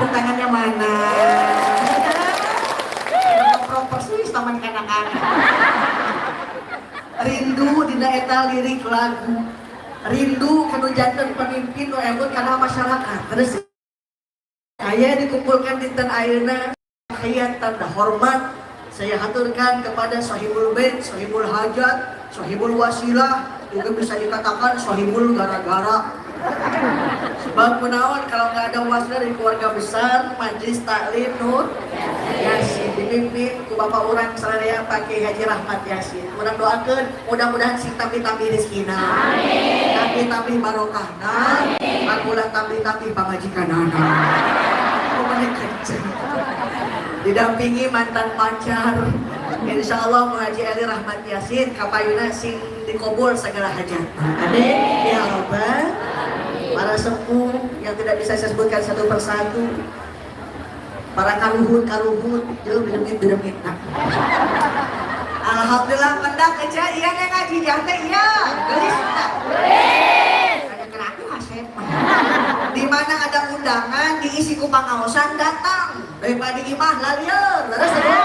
tepuk tangannya mana? Proper sih taman kanak-kanak. Rindu dina eta lirik lagu. Rindu kanu janten pemimpin nu embut kana masyarakat. Terus saya dikumpulkan dinten ayeuna hayat tanda hormat. Saya haturkan kepada sahibul bait, sahibul hajat, sahibul wasilah, juga bisa dikatakan sahibul gara-gara. Sebab kunaon kalau nggak ada wasilah dari keluarga besar, majelis taklim nur Yasin dipimpin ku bapak orang sararea Pak Kiai Haji Rahmat Yasin. Urang doakeun mudah-mudahan sing tapi-tapi rezekina. Amin. Tapi-tapi barokahna. Amin. Akulah tapi-tapi pamajikanana. Pokoknya kenceng. Didampingi mantan pacar. Insya Allah Haji Ali Rahmat Yasin kapayuna sing dikabul segala hajat. Amin. Ya Rabbal. Para sepuh yang tidak bisa saya sebutkan satu persatu, para karuhut, beremit. Alhamdulillah mendak aja, iya nih ngaji jante, iya, gelis tak? Ada keraku asep. Di mana ada undangan, diisi ku pangaosan datang, daripada imah lalieur, terus ya.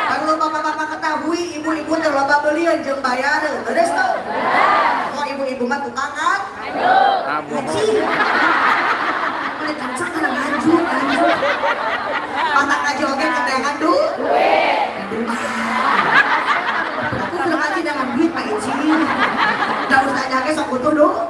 Kalau bapak-bapak ketahui, ibu-ibu terloba belian jeung bayar, terus tuh. Oh ibu-ibu mah tukangan, ngaji. Mulai kencang kan ngaju. Patak ngaji oke ketengan duit. Aku belum ngaji dengan duit Pak Iji. Nggak usah nyake sok butuh duit.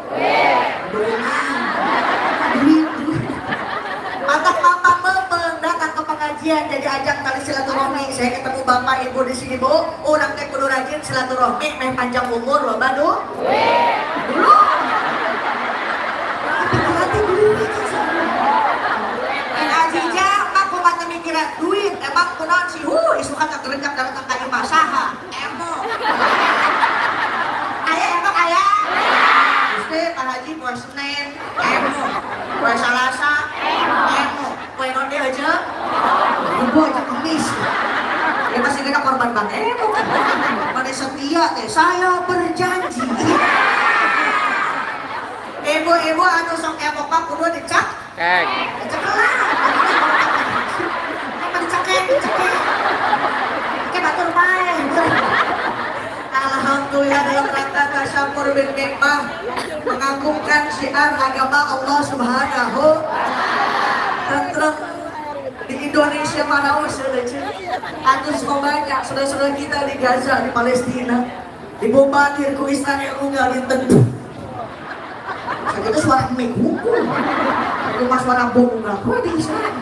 Patak papa mempeng datang ke pengajian jadi ajak tali silaturahmi. Saya ketemu bapak ibu di sini bu. Orang teh kudu rajin silaturahmi, meh panjang umur loh badu. Dulu. Hati-hati dulu. Ngajinya aku mata mikiran duit. Emang kunaon sih? Isukan tak kerencak dalam kayu masaha. Emo. Ayah emang ayah. Gusti Pak Haji puas Senin. Emo. Puas Selasa. Emo. Kue nonde aja. Ibu aja kemis. Ya masih kena korban bang Emo. Pada setia teh saya berjanji. Ibu-ibu anu sok emo pak kudu dicak. Dicek lah. Dicek. Ke batur bae. Alhamdulillah dalam rangka tasyukur bil hikmah mengagungkan syiar agama Allah Subhanahu tentrem di Indonesia mana usah atus banyak saudara-saudara kita di Gaza di Palestina dibombardir ku Israel unggal dinten. Itu suara menghukum. Rumah suara bom unggal di Israel.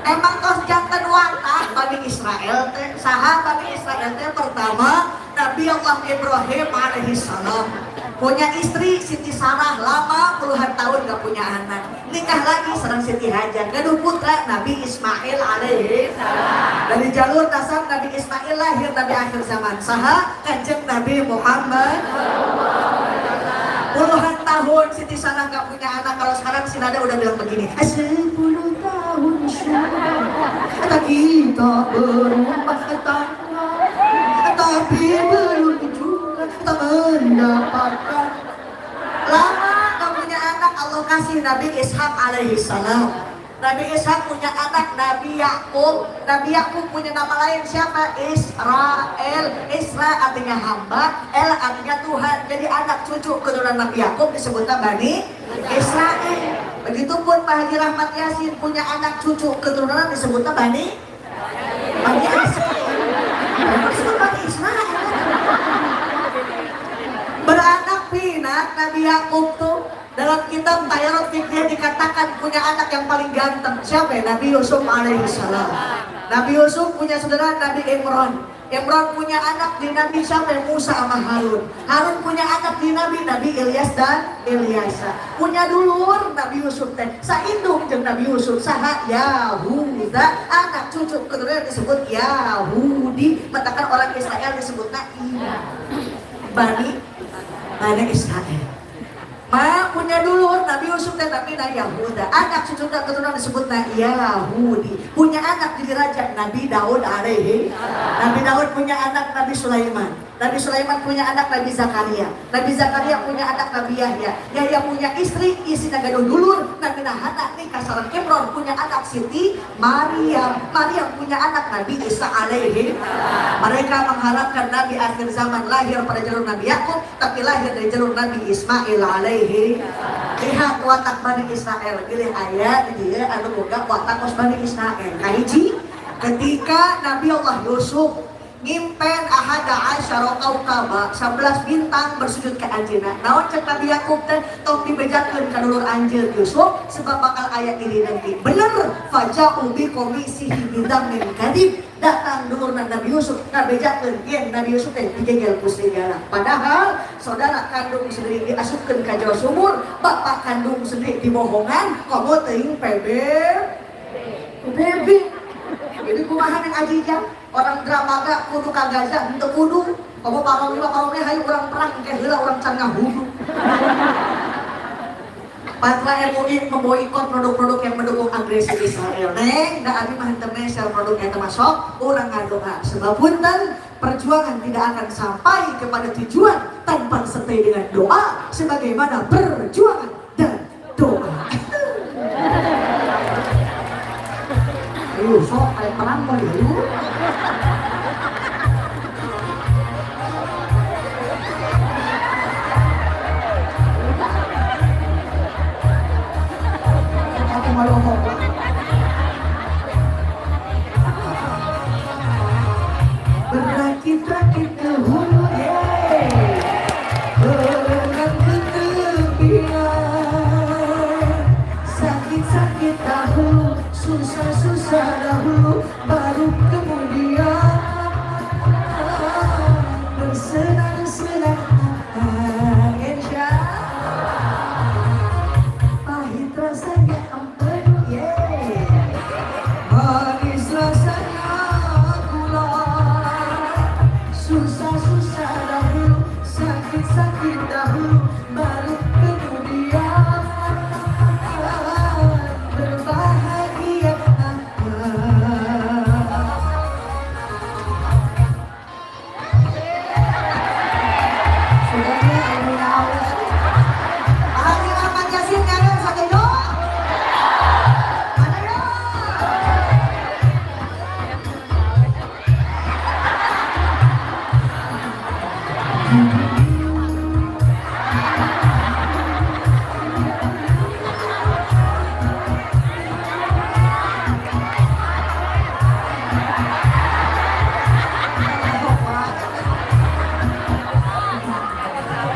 Emang tos jantan wantah Bani Israel teh, saha Bani Israel teh pertama Nabi Allah Ibrahim alaihissalam punya istri Siti Sarah lama puluhan tahun gak punya anak, nikah lagi sareng Siti Hajar, gaduh putra Nabi Ismail alaihissalam. Dari jalur nasab Nabi Ismail lahir Nabi akhir zaman, saha Kanjeng Nabi Muhammad. Puluhan tahun Siti Sarah gak punya anak. Kalau sekarang si Nada udah bilang begini, 10 tahun sudah kata kita berumah tangga, tapi belum juga kita mendapatkan. Lama gak punya anak, Allah kasih Nabi Ishak alaihissalam. Nabi Ishak punya anak Nabi Yakub. Nabi Yakub punya nama lain siapa? Israel. Isra artinya hamba, El artinya Tuhan. Jadi anak cucu keturunan Nabi Yakub disebutnya Bani Israel. Begitupun Pak Haji Rahmat Yasin punya anak cucu keturunan disebutnya Bani Israel. Disebut Bani Israel. Beranak pinak Nabi Yakub tuh. Dalam kitab Tayarut Fikih dikatakan punya anak yang paling ganteng. Siapa ya? Nabi Yusuf alaihissalam. Nabi Yusuf punya saudara Nabi Imran. Imran punya anak di Nabi siapa? Musa sama Harun. Harun punya anak di Nabi Ilyas dan Ilyasa. Punya dulur Nabi Yusuf teh. Saindung jeung Nabi Yusuf saha Yahuda. Anak cucu keturunan disebut Yahudi. Katakan orang Israel disebutnya Bani Israel. Punya dulur Nabi Yusuf dan Nabi Yahuda. Anak cucu keturunan disebutnya Yahudi. Punya anak jadi raja Nabi Daud alaihi. Nabi Daud punya anak Nabi Sulaiman. Nabi Sulaiman punya anak Nabi Zakaria. Nabi Zakaria punya anak Nabi Yahya. Yahya punya istri gaduh dulur. Nabi Nahana nikah sareng Imron punya anak Siti Maryam. Maryam punya anak Nabi Isa alaihi. Mereka mengharapkan Nabi akhir zaman lahir pada jalur Nabi Yakub, tapi lahir dari jalur Nabi Ismail alaihi. Lihat watak Bani Israel, pilih ayat dia anu boga watak Bani Israel. Kahiji ketika Nabi Allah Yusuf ngimpen ahada asyara kaukaba 11 bintang bersujud ke anjeunna. Naon cek Nabi Yakub teh tong dibejakeun ka dulur anjeun Yusuf sebab bakal aya diri nanti. Bener, faja'u bi komisihi bidamin kadib. Datang dulurna Nabi Yusuf ngabejakeun yen Nabi Yusuf teh digegel ku serigala. Padahal saudara kandung sendiri diasupkeun ka jero sumur, bapak kandung sendiri dibohongan, komo teuing bebe. Jadi kumaha yang ajijang orang dramaga kudu kagajah henteu kudu komo parongnya hayu urang perang ke heula urang can ngahudu. Patra MUI memboikot produk-produk yang mendukung agresi Israel. Neng, da abi mah henteu mesel produk eta masuk urang ngadoa. Sebab punten perjuangan tidak akan sampai kepada tujuan tanpa disertai dengan doa sebagaimana perjuangan dan doa. Ayo, sok kayak perang mau dulu. Aku malu ngomong. Berakit-rakit ke hulu, berenang ke tepian, sakit-sakit dahulu, susah-susah dahulu, baru kemudian bersenang-senang. Insya pahit rasanya ampun, manis rasanya gula, susah-susah dahulu, sakit-sakit dahulu, baru kemudian berbahagia. Sudahnya ini awal. Ahli Ahmad Yasin kangen saja yo. Mana yo?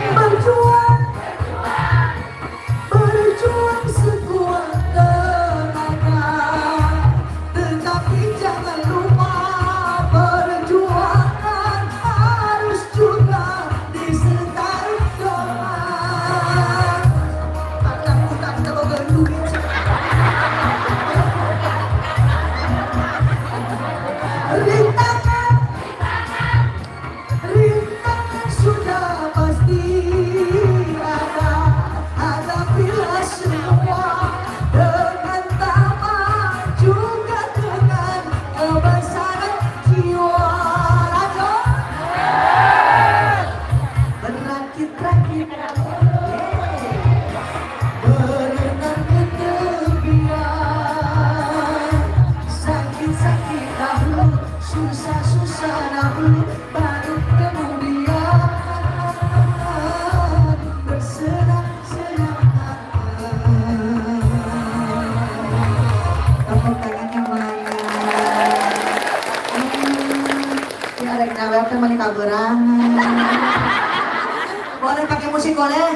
Berjuang, berjuang sekuat tenaga, tetapi jangan lupa perjuangan harus juga disertai doa. Takut-takut terbawa duit. Rintangan, rintangan sudah pasti ada. Hadapilah semua dengan tabah juga dengan kebesaran jiwa. Rajo, berakit-rakit, berenang ke tepian, sakit-sakit dahulu, susah-susah dahulu, baru kemudian bersenang-senang. Tepuk tangannya mana? Ini ada yang ngawel teh mani kaberangan. Boleh pakai musik boleh?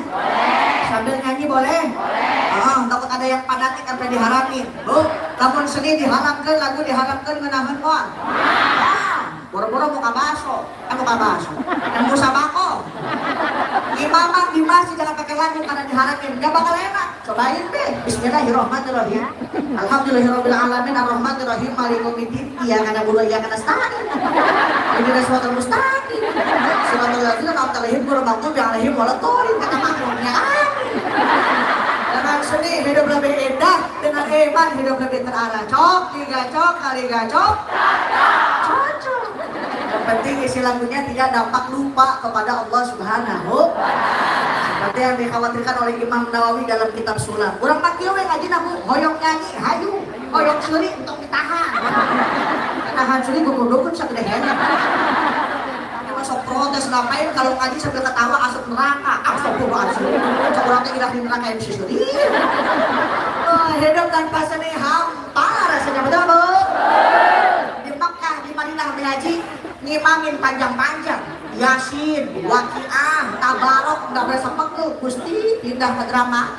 Sambil nyanyi boleh? Takut ada yang fanatik sampai diharamkan. Lamun seni diharamkan, lagu diharamkan ngenahan moal. Boro-boro mau kabaso, mau kabaso, yang mau sabako. Imaman di masjid jangan pakai lagu karena diharamkan, gak bakal enak. Cobain deh. Bismillahirrahmanirrahim. Alhamdulillahirobbilalamin arrahmanirrahim malikumiddin. Iya kana bulan iya kana stain. Ini suatu mustaqim. Siratal ladzina an'amta alaihim ghairil maghdubi alaihim waladdallin. Kata makhluknya. Dengan seni hidup lebih indah, dengan iman hidup lebih terarah. Cok, tiga cok, kali gacok. Cocok. Yang penting isi lagunya tidak dampak lupa kepada Allah Subhanahu. Seperti yang dikhawatirkan oleh Imam Nawawi dalam kitab Sulam. Urang mah kieu we ngaji nabu hoyong nyanyi, hayu, hoyong seuli untuk ditahan. Tahan seuli gugudukun sagedeheuna. Masuk protes ngapain kalau ngaji sambil ketawa asup neraka. Astagfirullahaladzim. Cok urang teh di neraka yang seuli. Hidup tanpa seni hampa rasanya, betul Bu? Di Makkah, di Madinah ngaji ngimamin panjang-panjang, Yasin, Waqiah, Tabarok, nggak berasa pegel, Gusti pindah ke drama.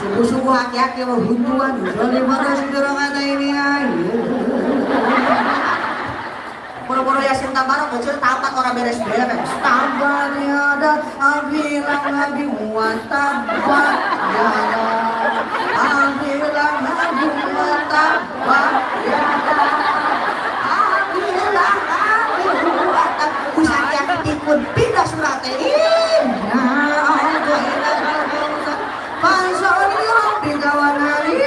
Subuh-subuh hati-hati mau buntuan, bagaimana sih orang kata ini ayo. Boro-boro Yasin Tabarok, kecil tamat orang beres-beres. Tabarnya ada, abilang lagi muat tabat, ya abilang lagi muat tabat, ya pun pindah suratin nah aku ingat pasal di kawan hari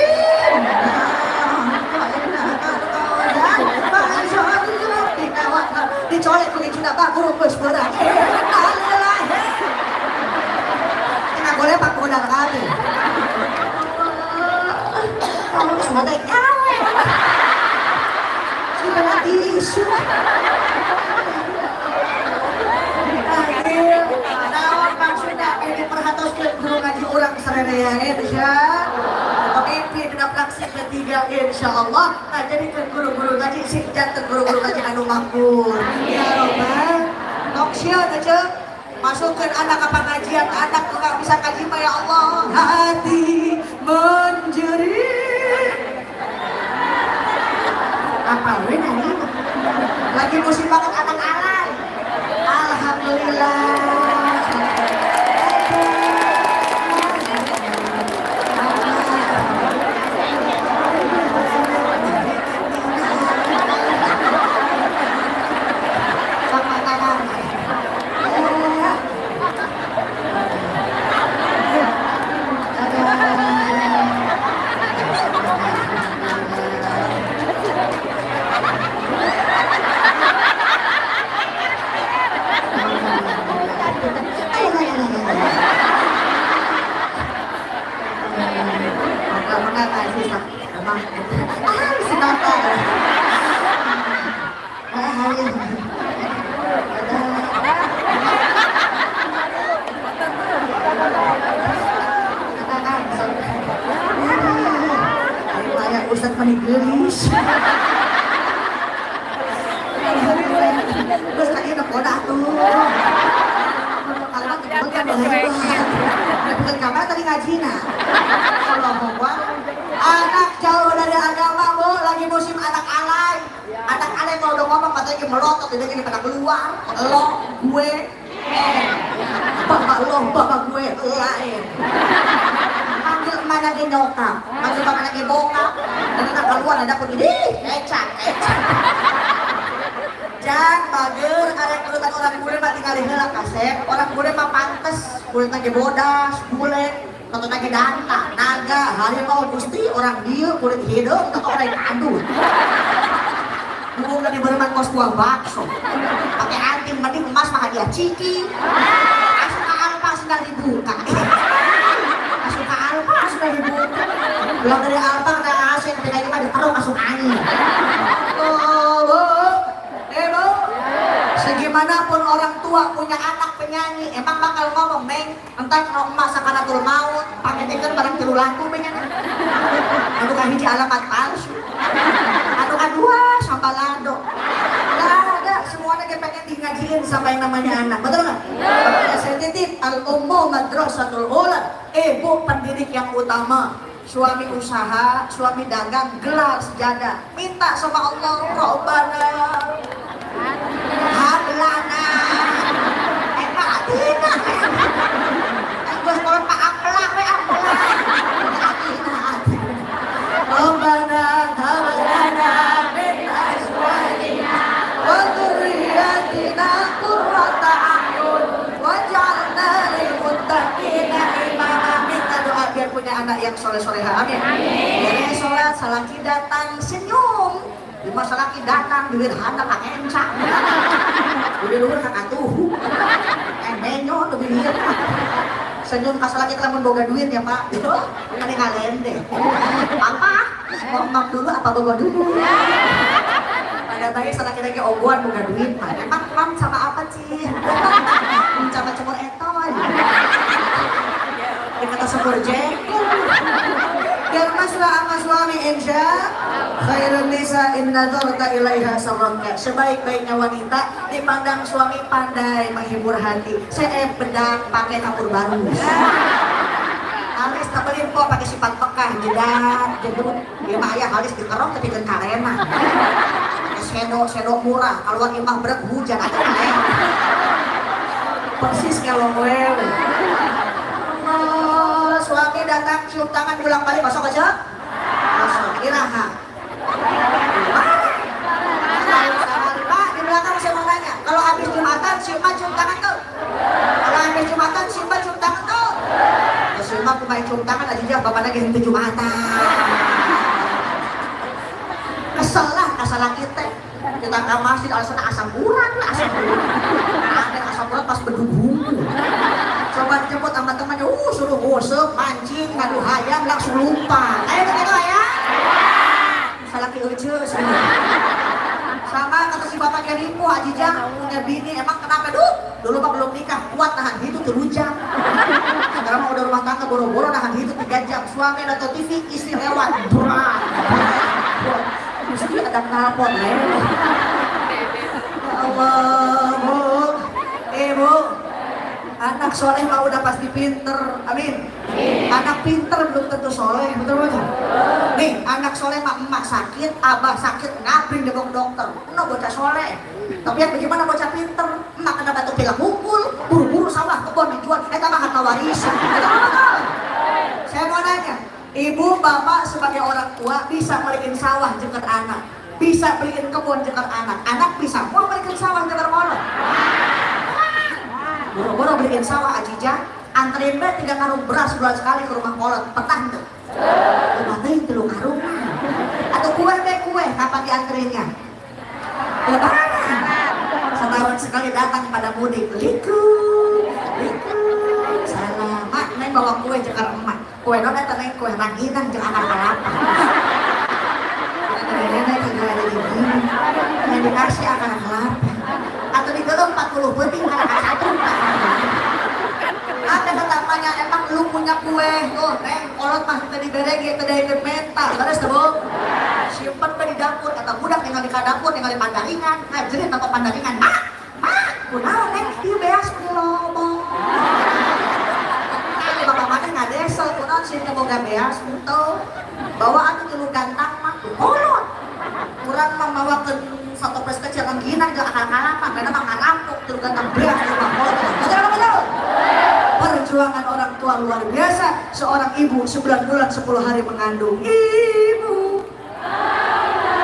di kawan dicolek kulit cina baku bos berat kita boleh pak modal kali kamu sebagai nyawa sudah isu naon maksudnya ini perhatian guru ngaji orang serenaya insya pemimpin dina fraksi ketiga insya Allah. Nah jadi ke guru-guru ngaji sih jantan guru-guru ngaji anu makmur ya robbal toksio aja masukkan anak ke pengajian anak nggak bisa kaji ya Allah hati menjerit apa ini lagi musim banget anak alay. Alhamdulillah. Ustaz manigelis. Terus tadi ada koda tuh. Kalau tebel kan hebat. Bukan kamar tadi ngajina. Kalau gua anak jauh dari agama Bu, lagi musim anak alay. Anak alay kalau udah ngomong katanya melotot dia gini pada keluar. Lo gue bapak lo bapak gue lain. Manggil mana lagi nyokap, manggil mana lagi bokap, dan anak keluar ada pun ini, ecak. Jangan bager, arek kulitan orang bule mah tinggal heula kasep, orang bule mah pantes, kulit lagi bodas, bule, atau lagi danta, naga, harimau gusti, orang dia kulit hidung, atau orang aduh. Ngomong lagi berman kos buah bakso, pakai anting mending emas mah hadiah ciki, asup alpa sedang dibuka. Sudah dibuka, pulang dari Alfa ke asin, tidak cuma ditaruh masuk angin. Bu, segimanapun orang tua punya anak penyanyi, emang bakal ngomong, Meng, entah kalau emas sakaratul maut, pakai tiker barang tiru lagu, penyanyi. Anu kahiji alamat palsu, anu kedua sambalado. Ada semuanya pengen ngajiin sama yang namanya anak, betul nggak? Makanya saya titip al-ummu madrasatul ula, ibu pendidik yang utama. Suami usaha, suami dagang, gelar sejadah. Minta sama Allah, Rabbana hablana atina. Gue sekolah Pak Ampelak, Rabbana hablana min azwajina wa dzurriyyatina qurrata a'yun waj'alna lil muttaqina imama. Minta doa biar punya anak yang soleh-soleha, amin. Jadi sholat salam datang senyum, di masa laki datang duit handap encak udah dulu kakatuh endenyo lebih lihat senyum kasar lagi telah memboga duit ya pak itu kan yang ngalende apa ngomong dulu apa boga dulu ada bayi selaki lagi ogoan boga duit pak emang mam sama apa sih sama cemur etoy kata sepur jengkol Germaslah sama suami insya khairun nisa in nadarta ilaiha sarraka. Sebaik-baiknya wanita dipandang suami pandai menghibur hati. Saya pedang pakai kapur baru. Halis tak belimpo pakai sifat pekah jedat jedut. Dia mah aya halis dikerok tapi kan karena. Sedo murah kalau imah berat hujan ada lain. Persis kalau gue. Suami datang cium tangan pulang balik masuk aja masuk iraha Pak di belakang saya mau nanya kalau habis Jumatan siapa cium tangan tuh kalau habis Jumatan siapa cium tangan tuh siapa pemain cium tangan aja dia bapak lagi hentu Jumatan kesel lah kita ke masjid alasan asam urat lah asam urat pas bedubung coba jemput sama temannya, suruh gosok, mancing, ngadu hayam, langsung lupa. Ayo begitu ya? Salaki ece sama kata si bapaknya Ripu, Haji Jang, punya bini, emang kenapa? Dulu mah belum nikah, kuat nahan hidup 3 jam. Sekarang mah udah rumah tangga boro-boro nahan hidup 3 jam. Suami nonton TV, istri lewat. Mesti ada knalpot, ya Allah, Bu. Bu. Anak soleh mah udah pasti pinter, amin. Anak pinter belum tentu soleh, betul betul. Nih, anak soleh mah emak sakit, abah sakit, ngapring debok dokter. No bocah soleh. Tapi yang bagaimana bocah pinter? Emak kena batu pilak mukul, buru-buru sawah kebon dijual, mah harta warisan. Saya mau nanya, ibu bapak sebagai orang tua bisa beliin sawah jengker anak, bisa beliin kebun jengker anak, anak bisa mau beliin sawah jengker kolot. Boro-boro beliin sawah Ajija, anterin be 3 karung beras bulan sekali ke rumah kolot, petang tuh. Rumah teh 3 karung. Atau kue, kapan dianterinnya? Lebaran. Setahun sekali datang pada mudik. Liku, selamat. Neng bawa kue jekar emak. Kue nona neng kue ranginan jeung akar-akar. Nenek tinggal ada di sini. Yang dikasih akar-akar. Atau digelung 40 penting karena satu ada ketamanya emang lu punya kue tuh neng kolot masuk tadi bereng gitu dari mental terus tuh simpen di dapur kata budak tinggal di dapur tinggal di pandaringan ngajarin tanpa pandaringan mak kunaon neng ieu beas di lobo bapak mana ngadesel kunaon sih boga beas tuh bawaan itu gantang mah kolot kurang memawakeun satu pres kecil rengginang ke akal-akalan karena mah ngarampuk terus gantang beas di rumah kolot betul. Perjuangan orang tua luar biasa. Seorang ibu 9 bulan 10 hari mengandung. Ibu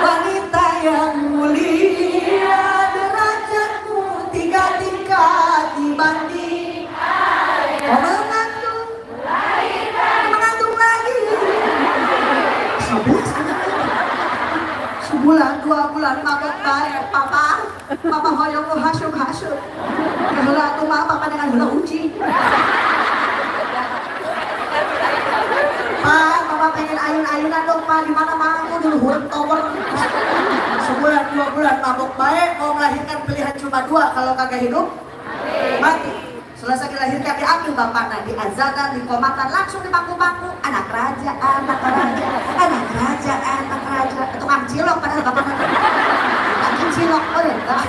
wanita yang mulia, derajatmu 3 tingkat dibanding mengandung lagi 11 anak. Sebulan 2 bulan mabok baik papa hoyong lu hasuk heula tuh mah papa dengan heula uji Pak, papa pengen ayun-ayunan dong Pak, dimana mau dulu huruf tower sebulan 2 bulan mabok baik, mau melahirkan pilihan cuma 2, kalau kagak hidup mati. Selesai dilahirkan diambil bapaknya, diazanan, dikomatan, langsung dipangku-pangku anak raja, tukang cilok padahal bapaknya tukang cilok, oh ya enggak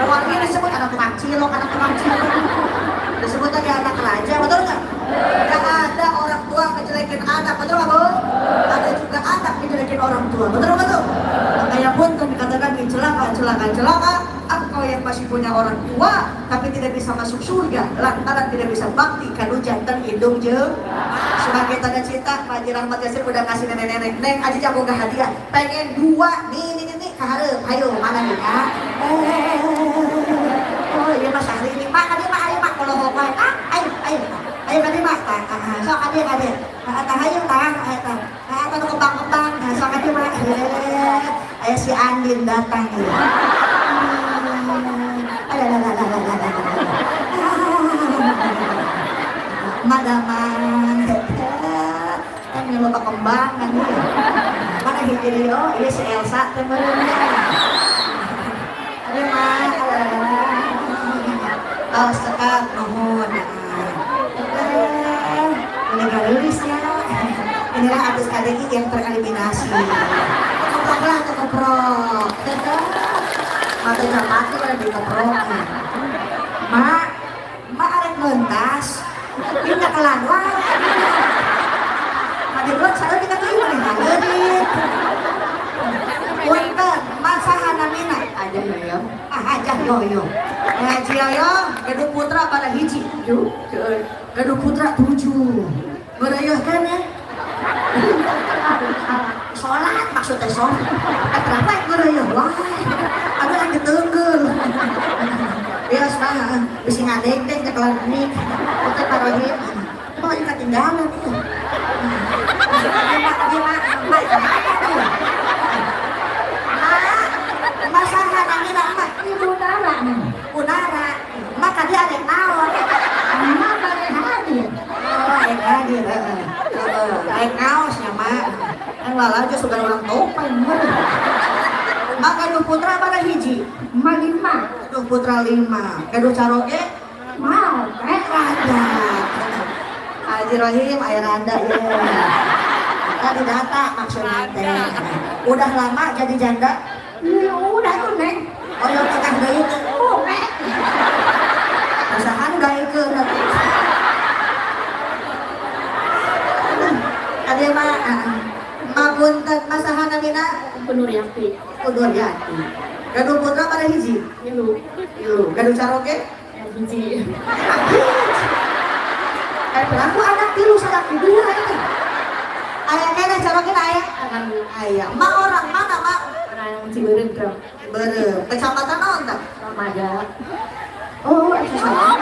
warga disebut anak tukang cilok disebut lagi anak raja, betul nggak? Gak ada orang tua ngejelekin anak, betul nggak Bu? Ada juga anak ngejelekin orang tua, betul. Makanya pun kan dikatakan celaka engkau yang masih punya orang tua tapi tidak bisa masuk surga lantaran tidak bisa bakti kanu jantan indung jeung sebagai tanda cinta Pak Haji Rahmat Yasir udah kasih nenek-nenek neng aja jago gak hadiah pengen 2 nih kahareup hayu mana nih oh iya mas hari ini pak ayo pak kalau mau main ayo kadi mas sok kadi hayu tah kembang sok kadi mas si Andin datang ya. Madaman kan yang lo kembangan ya. Mana hiji dia? Iya si Elsa temennya. Aduh mah, sekat nuhun. Ini galilisnya. Inilah artis KDI yang tereliminasi. Keprok lah, keprok. Mati mati udah dikeprok. Mak arek mentas. Ini nggak kelanjuan. Mati buat saya kita terima nih ngalir. Punten, masalah namina aja yoyo. Aja yoyo. Ngaji yoyo, Gaduh Putra pada hiji. Gaduh Putra 7. Merayahkan ya. Sholat maksudnya sholat. Kenapa yang ngerayah? Wah, ada yang ketunggul. Ya sekarang bisa ngadek-dek ke kelar ini. Kita parohin. Oh ini ketinggalan itu. Masalah nangin apa? Ini Unara. Maka dia ada yang nawar. Maka dia hadir. Oh yang hadir. Kayak kaosnya mak. Yang lalu aja sudah orang topeng. Maka Gaduh Putra pada hiji. 5. Gaduh Putra 5. Gaduh Caroge mau Randa. Haji Rahim Ayah Randa ya. Tadi data maksudnya teh. Udah lama jadi janda? Ya udah tuh neng. Oh yang tengah dari itu. Oh neng. Usahaan dari ke nanti. Ada mah. Mapunten masahan namina. Penuriati. Penuriati. Gaduh Putra pada hiji. Ilu. Gaduh Caroge? Hiji. Pelaku anak tilu salah kedua ini. Ayah kena Caroge ayah. Ayah. Ma orang mana mak? Orang Ciberem Bro. Berem. Kecamatan naon tak? Ramaja. Oh, itu salah.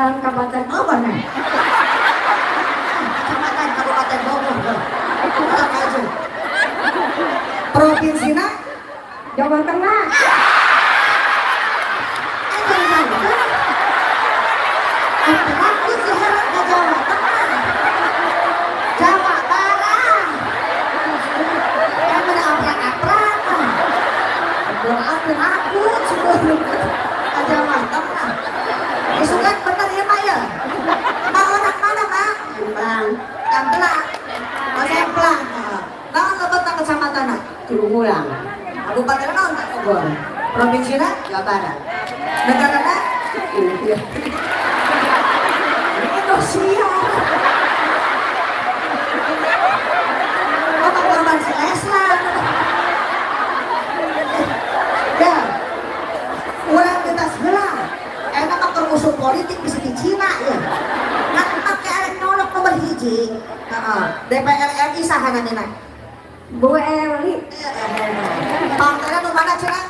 Kabupaten apa nih? Kecamatan Kabupaten Bogor. Provinsinya Jawa Tengah. Aku seharap ke Jawa Tengah. Jawa Barat. Yang berakrak-akrak. Berakrak-aku sebelum ke Jawa Tengah. Isukan bener ya Pak ya? Mau anak mana Pak? Templang. Oh Templang. Naon lebetan kecamatan nak? Cibulang. Kabupaten naon tak? Bogor. Provinsi na? Jawa Barat. Negara na? Indonesia. Indonesia. Apa korban si Islam? Ya. Urang kita sebelah. Enak mah musuh politik bisa di Cina ya. Nah, pakai arek nolok nomor hiji. DPR RI saha nanina? Bu Eli. Partainya nu mana Cina?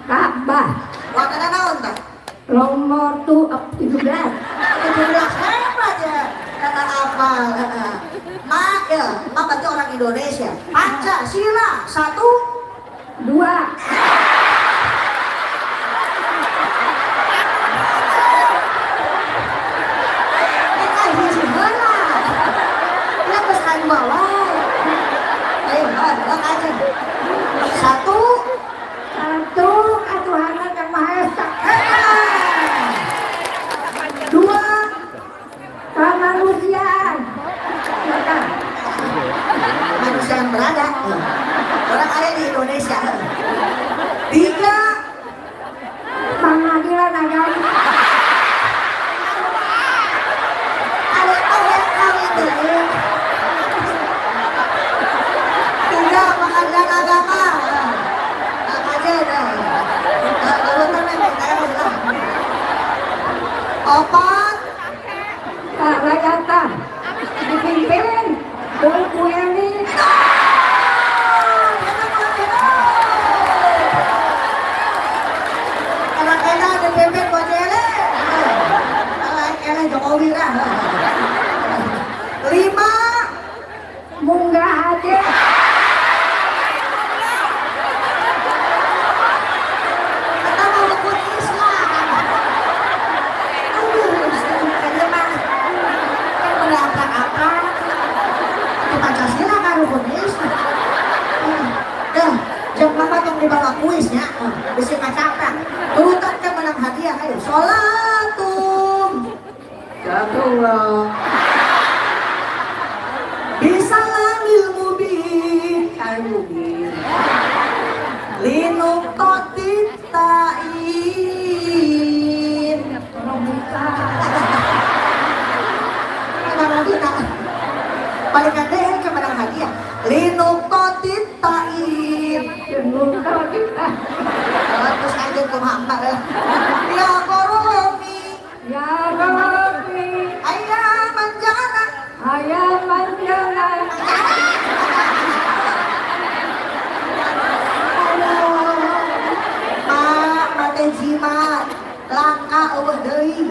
Ka'bah. Warnanya naon tak? Nomor 17. 17 hebat ya. Kata apa? Mak ya, mak berarti orang Indonesia. Pancasila 1, 2. Satu, Ketuhanan yang Maha Esa. 2, Kemanusiaan. manusia yang berada. Orang ada di Indonesia. 3, Pengadilan agama. ada orang kawin dulu. 3, pengadilan agama. Aja dah. Opat, Kerakyatan. Sholatum Jatulah Bisalamil mubin Al-mubin Linuqotit ta'in Balikan deh ke barang hadiah Linuqotit ta'in Terus aja kumaha ya Ya koromi Ya Rabbi, Ayah manjana ayam manjangan. Mate jimat langka eueuh deui.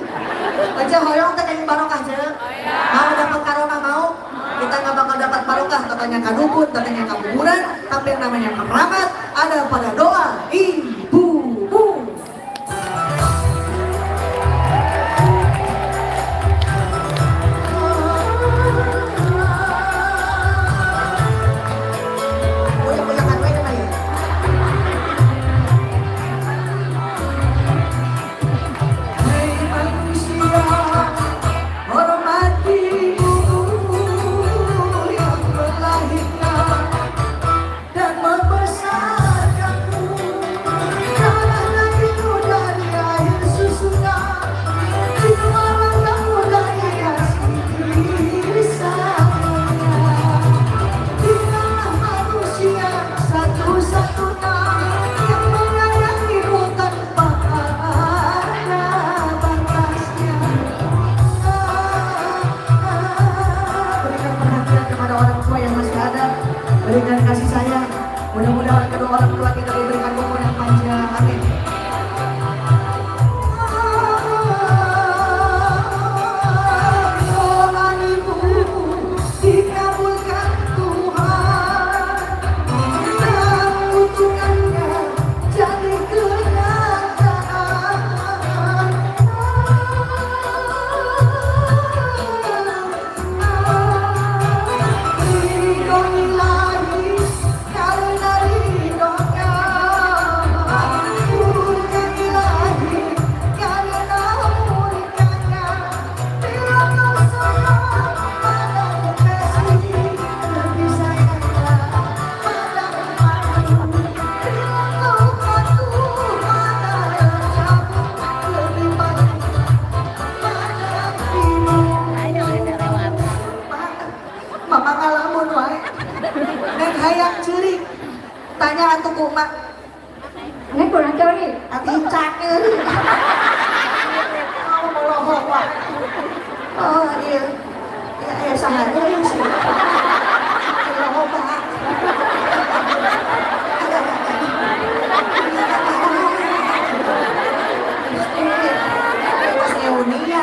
Aja hoyong teh deui barokah jeung. Mau dapat karomah mau? Kita nggak bakal dapat barokah katanya kadukun, katanya kabuburan, tapi yang namanya keramat ada pada doa ibu-ibu. Goyang-goyangan we kana ya. Hei manusia, hormati ibu yang melahirkan dan membesarkanmu. Karena itu dari air susunya, dimana kamu dari kasih sayangnya. Dialah manusia satu-satunya yang menyayangimu tanpa ada batasnya. Berikan perhatian kepada orang tua yang masih ada. Berikan kasih sayang. Mudah-mudahan kedua orang tua kita diberikan umur yang panjang. Amin. Doa ibu dikabulkan Tuhan. Dan untungannya jadi kenyataan. Ridho ilahi karena ridhonya, murka ilahi karena murkanya. Bila kau sayang pada kekasih, lebih sayanglah pada umatku. Bila kau patuh pada rencanamu, lebih patuh pada dirimu. Mama ngalamun wae. Neng hayang ceurik. Tanya atuh kumaha. Ini kurang curi. Ati cakeun. Mau melohok wae. Oh iya. Ya sahanya ya sih. Melohok wae. Pas eunia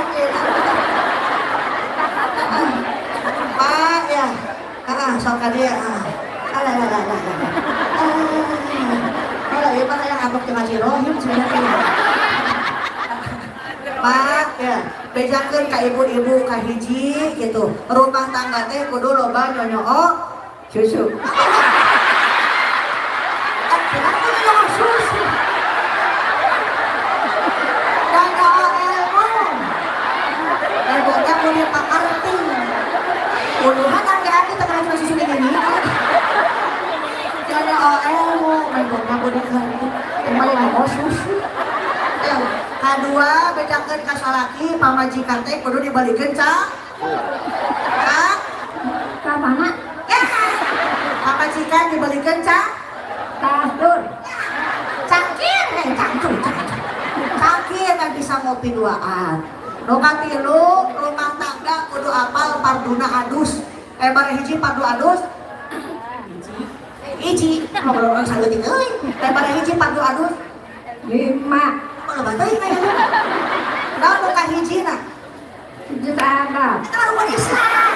Pak ya. Sok ka dia. Alah. Kalau ieu mah yang abok teu ngasih rohim sebenarnya. Pak ya, bejakeun ka ibu-ibu ka hiji gitu. Rumah tangga teh kudu loba nyonyoo susu. Kenapa nyonyoo susu? Nyonyoo ilmu. Ibunya mau dipakarti. Puluhan laki-laki tengah cuma susu ini. Nyonyoo ilmu. Ibunya mau dipakarti. Emang nyonyoo susu. Kadua bedakeun ka salaki pamajikan teh kudu dibalikeun ca. Ka mana? Pamajikan dibalikeun ca. Kasur. Cangkir, cangkir. Cangkir kan bisa ngopi duaan. Nu katilu rumah tangga kudu apal parduna adus. Bare hiji pardu adus. Hiji, ngobrol orang saeutik euy. Bare hiji pardu adus. 5. Loba teuing kayaknya. Naon nu kahijina? Jutaan. Itu mah umat Islam.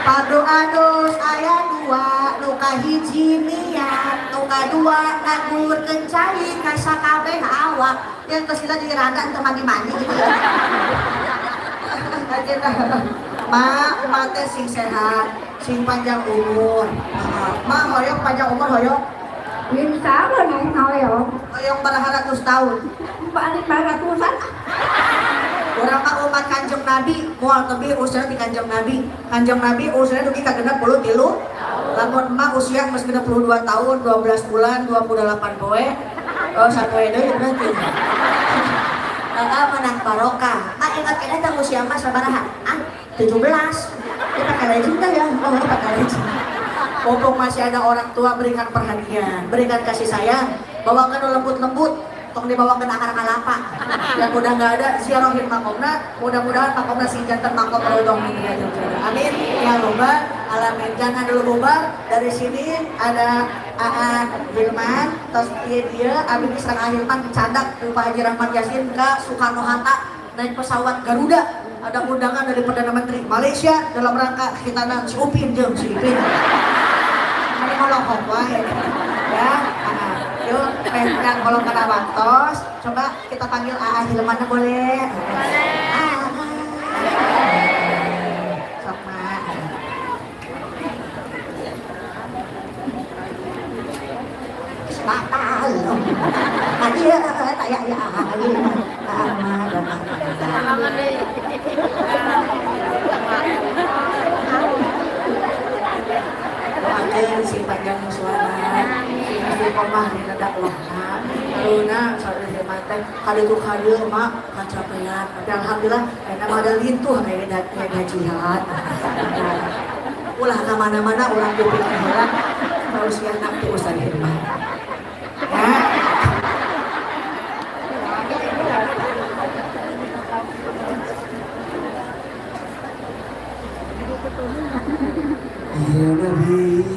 Pardu adus aya 2, nu kahiji niat, nu kadua ngagulurkeun cai ka sakabeh awak. Yang kesila jadi rada teu mandi-mandi gitu ya. Ma teh sing sehat, sing panjang umur. Ma hoyong panjang umur hoyong. Yung sabo na yung ngayon. Oyong baraharatus tahun. Balik baratusan. Orang ka umat Kanjeng Nabi, moal tebi usia di Kanjeng Nabi. Kanjeng Nabi usia dugi ka 63. Lamun emak usia geus 62 tahun, 12 bulan, 28 poe. Oh, sapoe deui berarti. Menang barokah. Ingat kena tang usia emak sabaraha? 17. Kita kalajeng teh ya. Oh, kalajeng. Mumpung masih ada orang tua, berikan perhatian, berikan kasih sayang, bawakan lembut-lembut, tong dibawakan akar kalapa. Yang udah nggak ada, ziarahin makomna, mudah-mudahan makomna si jantan makom rodong ini ya. Amin. Ya robbal alamin. Jangan dulu bubar. Dari sini ada AA Hilman, terus dia abis serang Hilman cadak ke Pak Haji Rahmat Yasin ke Soekarno Hatta naik pesawat Garuda. Ada undangan dari Perdana Menteri Malaysia dalam rangka khitanan si Upin jeung si Ipin. Mari ngolong wae. Ya, yuk, yang kalau kena waktos, coba kita panggil AA Hilman boleh? Sok mak. Batal. Haji ya, Salamat deh. Doakeun si panjang suara, si istiqomah dina dakwah. Karuna saudara Hilman kaditu mak kacapean. Tapi alhamdulillah eta mah ada lintuh aya jihad. Ulah ka mana-mana ulah kuping heula harus yang nanti Ustaz Hilman. Ya. Ya Nabi